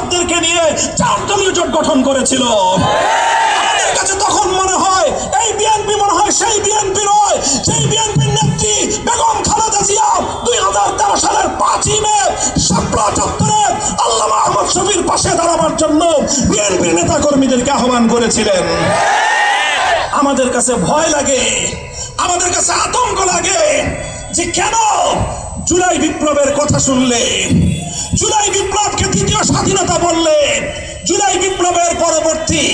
সমর্থকদেরকে নিয়ে 4 দলীয় জোট গঠন করেছিল। আমাদের কাছে তখন মনে হয় এই বিএনপি মনে হয় সেই বিএনপি নয়, সেই বিএনপির নেত্রী বেগম খালেদা জিয়া 2013 সালের 5ই মে শাপলা চত্বরে আল্লামা আহমদ শফির পাশে দাঁড়াবার জন্য বিএনপির নেতা কর্মীদেরকে আহ্বান করেছিলেন। আমাদের কাছে ভয় লাগে, আমাদের কাছে আতঙ্ক লাগে যে কেন জুলাই বিপ্লবের কথা শুনলে, জুলাই বিপ্লবকে দ্বিতীয় স্বাধীনতা বললে, জুলাই বিপ্লবের পরবর্তী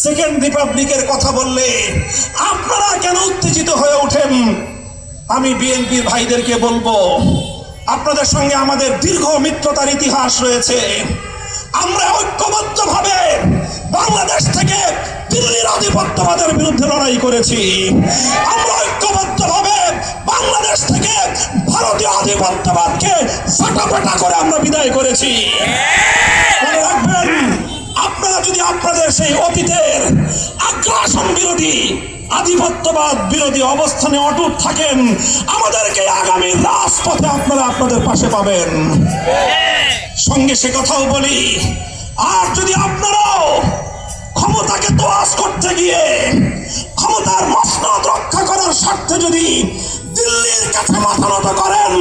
সেকেন্ড রিপাবলিকের কথা বললে আপনারা কেন উত্তেজিত হয়ে ওঠেন? আমি বিএনপির ভাইদেরকে বলবো, আপনাদের সঙ্গে আমাদের দীর্ঘ মিত্রতার ইতিহাস রয়েছে। আমরা ঐক্যবদ্ধভাবে বাংলাদেশ থেকে দিল্লির আধিপত্যবাদের বিরুদ্ধে লড়াই করেছি। আমরা ঐক্যবদ্ধভাবে বাংলাদেশ থেকে ভারতীয় আধিপত্যবাদকে ফাটাফাটা করে আমরা বিদায় করেছি। মনে রাখবেন, আপনারা যদি আপনাদের সেই অতীতের আগ্রাসন বিরোধী, আধিপত্যবাদ বিরোধী অবস্থানে অটুট থাকেন, আমাদেরকে আগামী রাজপথে আপনারা আপনাদের পাশে পাবেন। সঙ্গে সে কথাও বলি, আর যদি আপনারাও ক্ষমতাকে তোয়াজ করতে গিয়ে ক্ষমতার মসনদ রক্ষা করার স্বার্থে যদি দিল্লির কাছে মাথা নত করেন,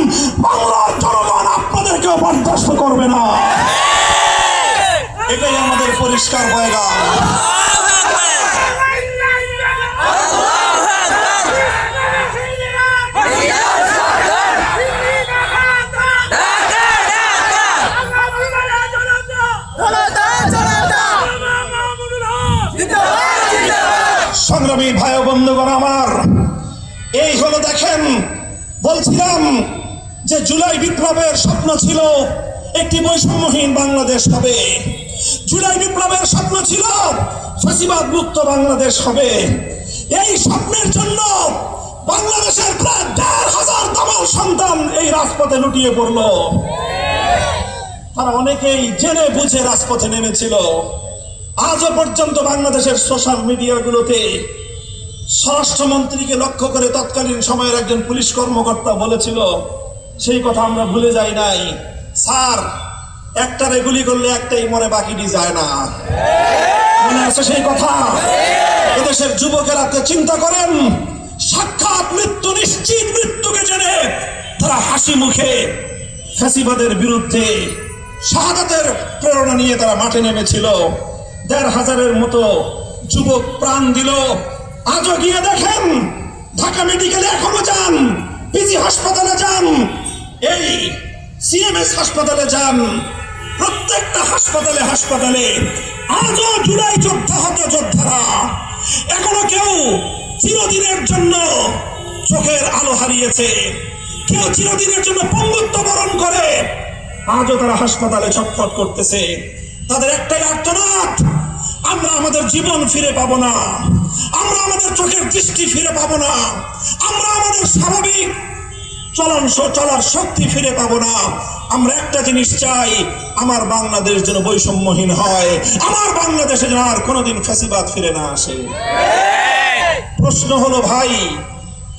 বাংলার জনগণ আপনাদেরকেও বরদাস্ত করবে না। এটাই আমাদের পরিষ্কার পয়গাম। সংগ্রামী ভাই ও বন্ধুগণ আমার, এই হলো দেখেন, বলছিলাম যে জুলাই বিপ্লবের স্বপ্ন ছিল একটি বৈষম্যহীন বাংলাদেশ হবে। জুলাই বিপ্লবের স্বপ্ন ছিল ফ্যাসিবাদ মুক্ত বাংলাদেশ হবে। এই স্বপ্নের জন্য বাংলাদেশের প্রায় 1,500 দামাল সন্তান এই রাজপথে লুটিয়ে পড়ল। তারা অনেকেই জেনে বুঝে রাজপথে নেমেছিল। আজও পর্যন্ত বাংলাদেশের সোশ্যাল মিডিয়াগুলোতে স্বরাষ্ট্রমন্ত্রীকে লক্ষ্য করে তৎকালীন সময়ের একজন পুলিশ কর্মকর্তা বলেছিল, সেই কথা আমরা ভুলে যাই নাই, স্যার একটারে গুলি করলে একটাই মরে, বাকিটি যায় না। মনে আছে সেই কথা? এদেশের যুবকেরা চিন্তা করেন, সাক্ষাৎ মৃত্যু, নিশ্চিত মৃত্যুকে জেনে তারা হাসি মুখে ফ্যাসিবাদের বিরুদ্ধে শাহাদাতের প্রেরণা নিয়ে তারা মাঠে নেমেছিল। 1,500-এর মতো যুবক প্রাণ দিল। আজও গিয়ে দেখেন, ঢাকা মেডিকেলে এখনো যান, পিজি হাসপাতালে যান, এই সিএমএস হাসপাতালে যান, প্রত্যেকটা হাসপাতালে আজও জুলাই যোদ্ধা হত যোদ্ধারা। এখনো কেউ চিরদিনের জন্য চোখের আলো হারিয়েছে, কেউ চিরদিনের জন্য পঙ্গুত্ব বরণ করে, আজও তারা হাসপাতালে ছটফট করতেছে। তাদের একটাই আর্তনাদ, আমরা আমাদের জীবন ফিরে পাবো না, আমরা আমাদের চোখের দৃষ্টি ফিরে পাবো না, আমরা আমাদের স্বাভাবিক চলার শক্তি ফিরে পাবো না। আমরা একটা জিনিস চাই, আমার বাংলাদেশ যেন বৈষম্যহীন হয়, আমার বাংলাদেশে যেন আর কোনোদিন ফ্যাসিবাদ ফিরে না আসে। প্রশ্ন হলো ভাই,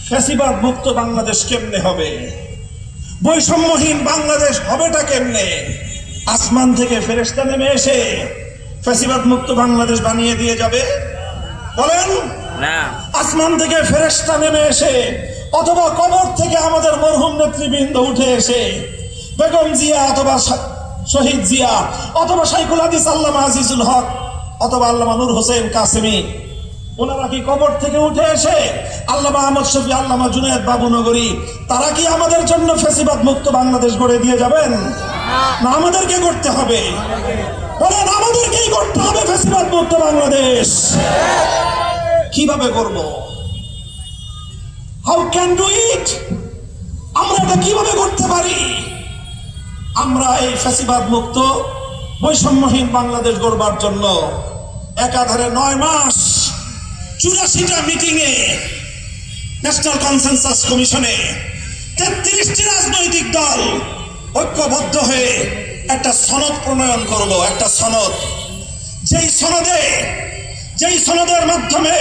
ফ্যাসিবাদ মুক্ত বাংলাদেশ কেমনে হবে? বৈষম্যহীন বাংলাদেশ হবেটা কেমনে? আসমান থেকে ফেরেশতা নেমে এসে ফ্যাসিবাদ মুক্ত বাংলাদেশ বানিয়ে দিয়ে যাবে? বলেন না। আসমান থেকে ফেরেশতা নেমে এসে অথবা কবর থেকে আমাদের মরহুম নেতৃবৃন্দ উঠে এসে বেগম জিয়া অথবা শহীদ জিয়া অথবা শাইখুল হাদিস আল্লামা আজিজুল হক অথবা আল্লামা নূর হোসেন কাসেমি, ওনারা কি কবর থেকে উঠে এসে আল্লামা আহমদ শফি, আল্লামা জুনায়েদ বাবুনগরী, তারা কি আমাদের জন্য ফ্যাসিবাদ মুক্ত বাংলাদেশ গড়ে দিয়ে যাবেন? না, আমাদেরকে করতে হবে। বলেন, আমাদেরকেই করতে হবে ফ্যাসিবাদ মুক্ত বাংলাদেশ। কিভাবে করব? How can do it? আমরা এটা কিভাবে করতে পারি? আমরা এই ফ্যাসিবাদ মুক্ত বৈষম্যহীন বাংলাদেশ গড়বার জন্য একাধারে 9 মাস 84টা মিটিংয়ে, ন্যাশনাল কনসেনসাস কমিশনে 33টি রাজনৈতিক দল ঐক্যবদ্ধ হয়ে একটা সনদ প্রণয়ন করলো। একটা সনদ, যেই সনদের মাধ্যমে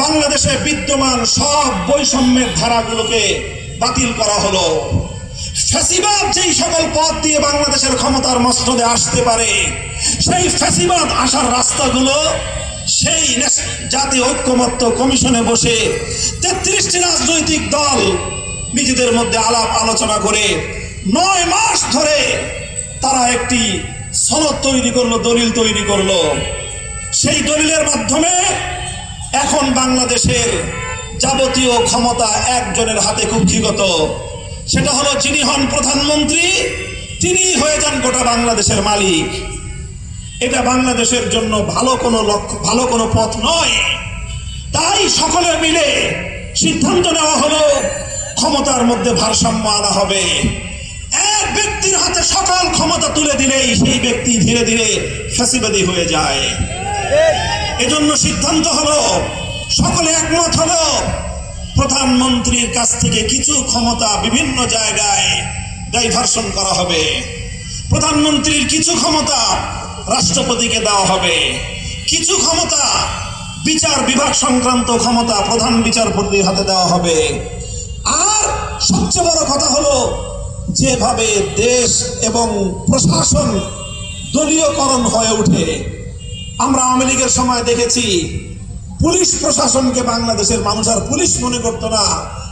বাংলাদেশে বিদ্যমান সব বৈষম্যের ধারাগুলোকে বাতিল করা হলো। ফ্যাসিবাদ যেই সকল পথ দিয়ে বাংলাদেশের ক্ষমতার মসনদে আসতে পারে, সেই ফ্যাসিবাদ আসার রাস্তাগুলো সেই জাতীয় ঐক্যমত্য কমিশনে বসে ৩৩টি রাজনৈতিক দল নিজেদের মধ্যে আলাপ আলোচনা করে ৯ মাস ধরে তারা একটি সনদ তৈরি করলো, দলিল তৈরি করলো। সেই দলিলের মাধ্যমে এখন বাংলাদেশের যাবতীয় ক্ষমতা একজনের হাতে কুক্ষিগত। সেটা হলো যিনি হন প্রধানমন্ত্রী, তিনি হয়ে যান গোটা বাংলাদেশের মালিক। এটা বাংলাদেশের জন্য ভালো কোনো পথ নয়। তাই সকলে মিলে সিদ্ধান্ত নেওয়া হলো ক্ষমতার মধ্যে ভারসাম্য আনা হবে। এক ব্যক্তির হাতে সকল ক্ষমতা তুলে দিলেই সেই ব্যক্তি ধীরে ধীরে ফ্যাসিবাদী হয়ে যায়। এজন্য সিদ্ধান্ত হলো, সকলে একমত হলো, প্রধানমন্ত্রীর কাছ থেকে কিছু ক্ষমতা বিভিন্ন জায়গায় ডাইভার্সন করা হবে। প্রধানমন্ত্রীর কিছু ক্ষমতা রাষ্ট্রপতিকে দেওয়া হবে, কিছু ক্ষমতা বিচার বিভাগ সংক্রান্ত ক্ষমতা প্রধান বিচারপতির হাতে দেওয়া হবে। আর সবচেয়ে বড় কথা হলো, যেভাবে দেশ এবং প্রশাসন দলীয়করণ হয়ে ওঠে, আমরা আওয়ামী লীগের সময় দেখেছি পুলিশ প্রশাসনকে বাংলাদেশের মানুষ আর পুলিশ মনে করত না,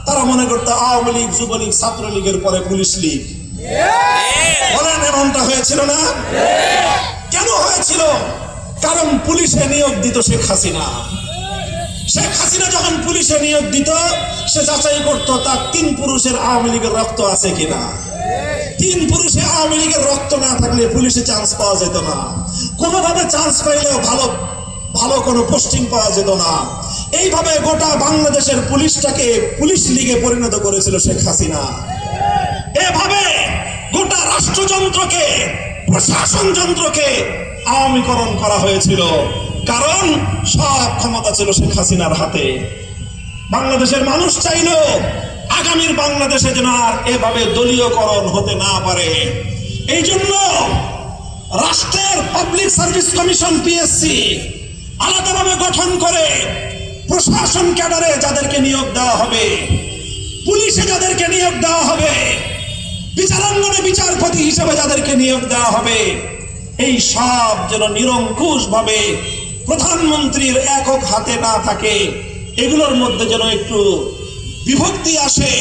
তারা মনে করতো আওয়ামী লীগ, যুবলীগ, ছাত্রলীগের পরে পুলিশ লীগ। বলেন এমনটা হয়েছিল না? কেন হয়েছিল? কারণ পুলিশে নিয়োগ দিত শেখ হাসিনা। শেখ হাসিনা যখন পুলিশে নিয়োগ দিত, সে যাচাই করতো তার 3 পুরুষের আওয়ামী লীগের রক্ত আছে কিনা। 3 পুরুষে আওয়ামী লীগের রক্ত না থাকলে পুলিশে চান্স পাওয়া যেত না। কোনোভাবে চান্স পাইলেও ভালো কোনো পোস্টিং পাওয়া যেত না। এইভাবে গোটা বাংলাদেশের পুলিশটাকে পুলিশ লীগে পরিণত করেছিল শেখ হাসিনা। এভাবে গোটা রাষ্ট্রযন্ত্রকে, প্রশাসন যন্ত্রকে আওয়ামীকরণ করা হয়েছিল, কারণ সব ক্ষমতা ছিল শেখ হাসিনার হাতে। বাংলাদেশের মানুষ চাইল আগামীর বাংলাদেশে যেন আর এভাবে দলীয়করণ হতে না পারে। এই জন্য রাষ্ট্রের পাবলিক সার্ভিস কমিশন পিএসসি আলাদাভাবে গঠন করে প্রশাসন ক্যাডারে যাদেরকে নিয়োগ দেওয়া হবে, পুলিশে যাদেরকে নিয়োগ দেওয়া হবে, বিচারাঙ্গনে বিচারপতি হিসেবে যাদেরকে নিয়োগ দেওয়া হবে, এই সব যেন নিরঙ্কুশ ভাবে প্রধানমন্ত্রীর একক হাতে না থাকে, এগুলোর মধ্যে যেন একটু বিভক্তি আসে,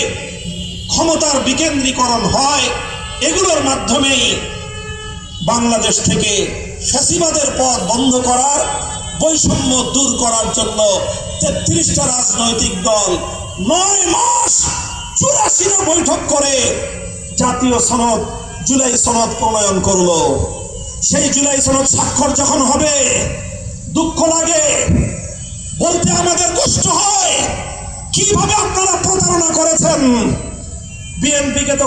ক্ষমতার বিকেন্দ্রীকরণ হয়। এগুলোর মাধ্যমেই বাংলাদেশ থেকে ফ্যাসিবাদের পথ বন্ধ করার, বৈষম্য দূর করার জন্য ৩৩টা রাজনৈতিক দল ৯ মাস ৮৪টা বৈঠক করে জাতীয় সনদ, জুলাই সনদ প্রণয়ন করলো। সেই জুলাই সনদ স্বাক্ষর যখন হবে, দুঃখ লাগে, বলতে আমাদের কষ্ট হয়, কিভাবে আপনারা প্রতারণা করেছেন। বিএনপিকে তো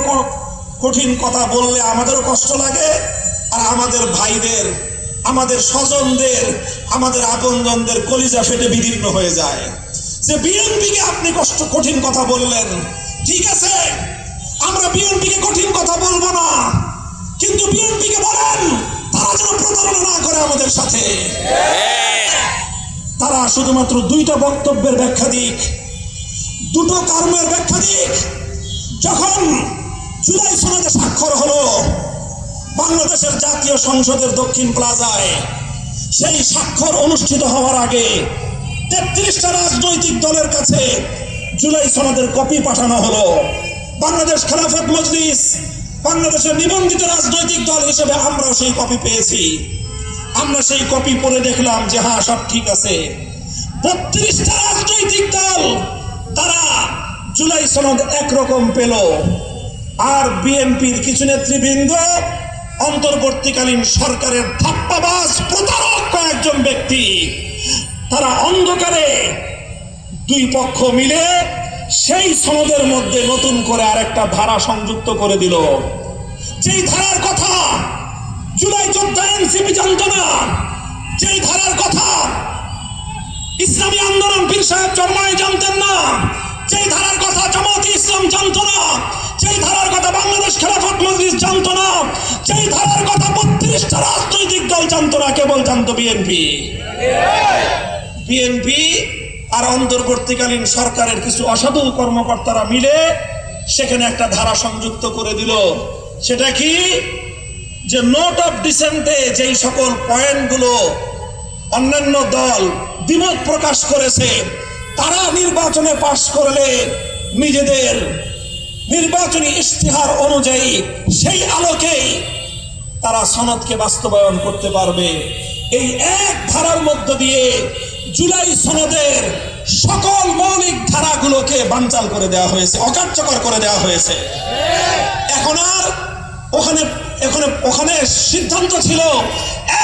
কঠিন কথা বললে আমাদেরও কষ্ট লাগে, আর আমাদের ভাইদের, আমাদের স্বজনদের, আমাদের আপনজনদের কলিজা ফেটে বিদীর্ণ হয়ে যায় যে বিএনপিকে আপনি কঠিন কথা বললেন। ঠিক আছে, আমরা বিএনপিকে কঠিন কথা বলবো না, কিন্তু বিএনপিকে বলেন তারা যেন প্রতারণা না করে আমাদের সাথে। তারা শুধুমাত্র 2টা বক্তব্যের ব্যাখ্যা দিক, 2টো কর্মের ব্যাখ্যা দিক। যখন জুলাই সনদে স্বাক্ষর হলো বাংলাদেশের জাতীয় সংসদের দক্ষিণ প্লাজায়, সেই স্বাক্ষর অনুষ্ঠিত হওয়ার আগে ৩৩টা রাজনৈতিক দলের কাছে জুলাই সনদের কপি পাঠানো হলো। বাংলাদেশ খেলাফত মজলিস বাংলাদেশের নিবন্ধিত রাজনৈতিক দল হিসেবে আমরাও সেই কপি পেয়েছি। আমরা সেই কপি পড়ে দেখলাম যে হ্যাঁ, সব ঠিক আছে। ৩২টা রাজনৈতিক দল তারা জুলাই সনদ একরকম পেল, আর বিএনপির কিছু নেতৃবৃন্দ, অন্তর্বর্তীকালীন সরকারের ধাপ্পাবাজ প্রতারক কয়েকজন ব্যক্তি, তারা অন্ধকারে 2 পক্ষ মিলে সেই সনদের মধ্যে নতুন করে আরেকটা ধারা সংযুক্ত করে দিল। যেই ধারার কথা জুলাই যোদ্ধা এনসিপি জানত না, যেই ধারার কথা ইসলামী আন্দোলন পীর সাহেব চরমায় জানতেন না, যেই ধারার কথা জামাতে ইসলাম জানত না, যেই ধারার কথা বাংলাদেশ খেলাফত মজলিস জানত না, যেই ধারার কথা 32টা রাজনৈতিক দল জানত না, কেবল জানত বিএনপি। বিএনপি আর অন্তর্বর্তীকালীন সরকারের কিছু অসাধু কর্মকর্তারা মিলে সেখানে একটা ধারা সংযুক্ত করে দিল। সেটা কি? যে নোট অফ ডিসেন্টে যেই সকল পয়েন্টগুলো অন্যান্য দল দ্বিমত প্রকাশ করেছে, তারা নির্বাচনে পাশ করলে নিজেদের নির্বাচনী ইশতেহার অনুযায়ী সেই আলোকেই তারা সনদকে বাস্তবায়ন করতে পারবে। এই এক ধারার মধ্য দিয়ে জুলাই সনদের সকল মৌলিক ধারাগুলোকে বানচাল করে দেওয়া হয়েছে, অকার্যকর করে দেওয়া হয়েছে। এখন আর ওখানে সিদ্ধান্ত ছিল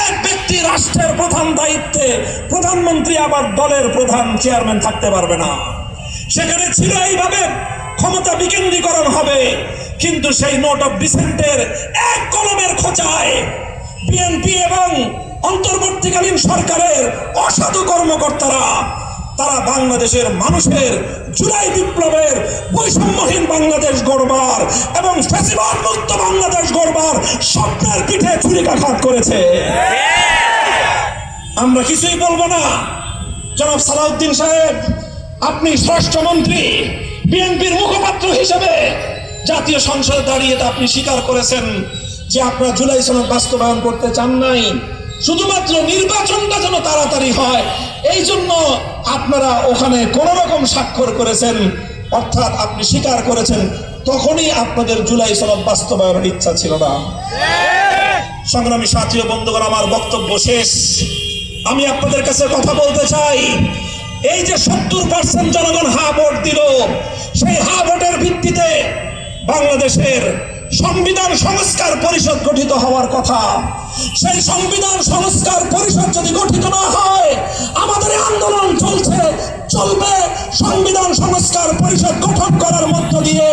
এক ব্যক্তি রাষ্ট্রের প্রধান দায়িত্বে, প্রধানমন্ত্রী আবার দলের প্রধান চেয়ারম্যান থাকতে পারবে না। সেখানে ছিল এইভাবে ক্ষমতা বিকেন্দ্রীকরণ হবে। কিন্তু সেই নোট অফ ডিসেন্টের এক কলমের খোঁচায় বিএনপি এবং অন্তর্বর্তীকালীন সরকারের অসাধু কর্মকর্তারা তারা বাংলাদেশের মানুষের জুলাই বিপ্লবের বৈষম্যহীন বাংলাদেশ গড়বার এবং ফ্যাসিবাদ মুক্ত বাংলাদেশ গড়বার স্বপ্নের পিঠে ছুরিকাঘাত করেছে। আমরা কিছুই বলবো না। জনাব সালাউদ্দিন সাহেব, আপনি স্বরাষ্ট্রমন্ত্রী, বিএনপির মুখপাত্র হিসেবে জাতীয় সংসদে দাঁড়িয়ে আপনি স্বীকার করেছেন যে আপনারা জুলাই সনদ বাস্তবায়ন করতে চান নাই, শুধুমাত্র নির্বাচনটা যেন তাড়াতাড়ি হয় এই জন্য আপনারা ওখানে কোন রকম স্বাক্ষর করেছেন, অর্থাৎ আপনি স্বীকার করেছেন তখনই আপনাদের জুলাই সনদ বাস্তবায়নের ইচ্ছা ছিল না। সংগ্রামী সাথী ও বন্ধুগণ, আমার বক্তব্য শেষ। আমি আপনাদের কাছে কথা বলতে চাই, এই যে 70% জনগণ হা ভোট দিল, সেই হা ভোটের ভিত্তিতে বাংলাদেশের সংবিধান সংস্কার পরিষদ গঠিত হওয়ার কথা। সেই সংবিধান সংস্কার পরিষদ যদি গঠিত না হয়, আমাদের আন্দোলন চলবে সংবিধান সংস্কার পরিষদ গঠন করার মধ্য দিয়ে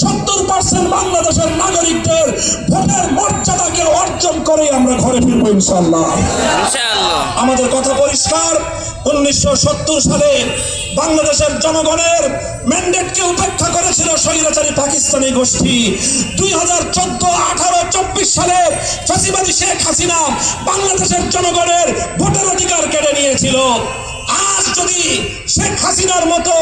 70% বাংলাদেশের নাগরিকদের ভোটের মর্যাদাকে অর্জন করে আমরা ঘরে ফিরবো ইনশাআল্লাহ। আমাদের কথা পরিষ্কার, 1970 সালে বাংলাদেশের জনগণের ম্যান্ডেটকে উপেক্ষা করেছিল স্বৈরাচারী পাকিস্তানি গোষ্ঠী। 2014, 18, 24 সালে ফ্যাসিবাদী শেখ হাসিনা বাংলাদেশের জনগণের ভোটের অধিকার কেড়ে নিয়েছিল। আজ যদি শেখ হাসিনার মতো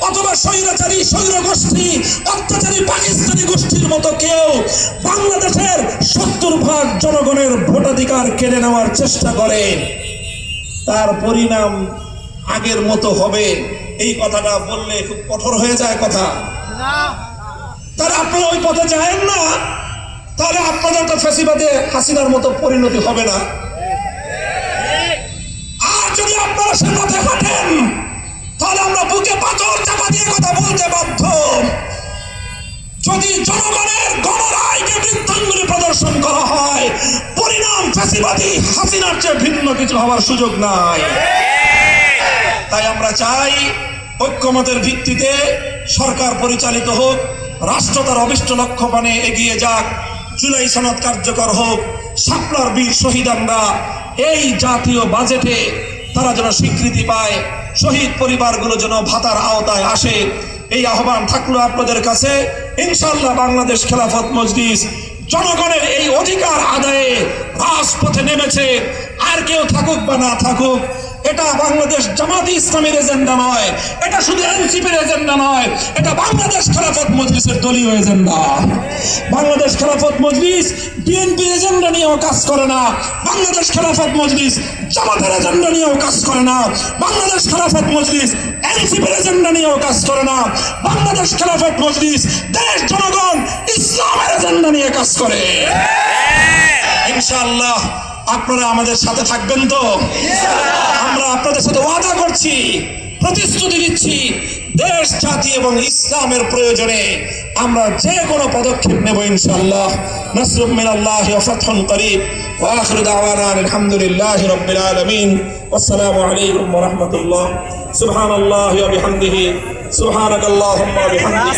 অথবা স্বৈরাচারী স্বৈর গোষ্ঠী অত্যাচারী পাকিস্তানি গোষ্ঠীর মতো কেউ বাংলাদেশের 70% জনগণের ভোটাধিকার কেড়ে নেওয়ার চেষ্টা করে, তার পরিণাম আগের মতো হবে। এই কথাটা বললে খুব কঠোর হয়ে যায় কথা। তাহলে আপনারা ওই পথে যায়েন না, তাহলে আপনাদের তো ফ্যাসিবাদে হাসিনার মতো পরিণতি হবে না। আর যদি আপনারা সে পথে হাঁটেন, তাহলে আমরা বুকে পাথর চাপা দিয়ে কথা বলতে বাধ্য। যদি জনগণের গণরায়কে বৃদ্ধাঙ্গুলি প্রদর্শন করা হয়, পরিণাম ফ্যাসিবাদী হাসিনার চেয়ে ভিন্ন কিছু হওয়ার সুযোগ নাই। তাই আমরা চাই ঐক্যমতের ভিত্তিতে সরকার পরিচালিত হোক, রাষ্ট্র তার অভিষ্ট লক্ষ্য পানে এগিয়ে যাক, জুলাই সনদ কার্যকর হোক, শাপলার বীর শহীদানরা এই জাতীয় বাজেটে তারা যেন স্বীকৃতি পায়, শহীদ পরিবারগুলো যেন ভাতার আওতায় আসে, এই আহ্বান থাকলো আপনাদের কাছে। ইনশাআল্লাহ বাংলাদেশ খেলাফত মজলিস জনগণের এই অধিকার আদায়ে রাজপথে নেমেছে। আর কেউ থাকুক বা না থাকুক, এটা বাংলাদেশ জামাতে ইসলামীর এজেন্ডা নয়, এটা শুধু এনসিপির এজেন্ডা নয়, এটা বাংলাদেশ খেলাফত মজলিসের দলীয় এজেন্ডা। বাংলাদেশ খেলাফত মজলিস বিএনপির এজেন্ডা নিয়েও কাজ করে না, বাংলাদেশ খেলাফত মজলিস জামাতের এজেন্ডা নিয়েও কাজ করে না, বাংলাদেশ খেলাফত মজলিস এনসিপির এজেন্ডা নিয়েও কাজ করে না, বাংলাদেশ খেলাফত মজলিস দেশ জনগণ ইসলামের এজেন্ডা নিয়ে কাজ করে। ইনশাআল্লাহ আপনারা আমাদের সাথে থাকবেন তো? আমরা আপনাদের সাথে ওয়াদা করছি, প্রতিশ্রুতি দিচ্ছি, দেশ জাতি এবং ইসলামের প্রয়োজনে আমরা যে কোনো পদক্ষেপ নেব ইনশাআল্লাহ। নাসরুম মিনাল্লাহি ওয়া ফাতহুন করিব ওয়া আখিরু দাওয়ানা আলহামদুলিল্লাহি রাব্বিল আলামিন। আসসালামু আলাইকুম ওয়া রাহমাতুল্লাহ। সুবহানাল্লাহি ওয়া বিহামদিহি, সুবহানাকাল্লাহুম্মা ওয়া বিহামদিক।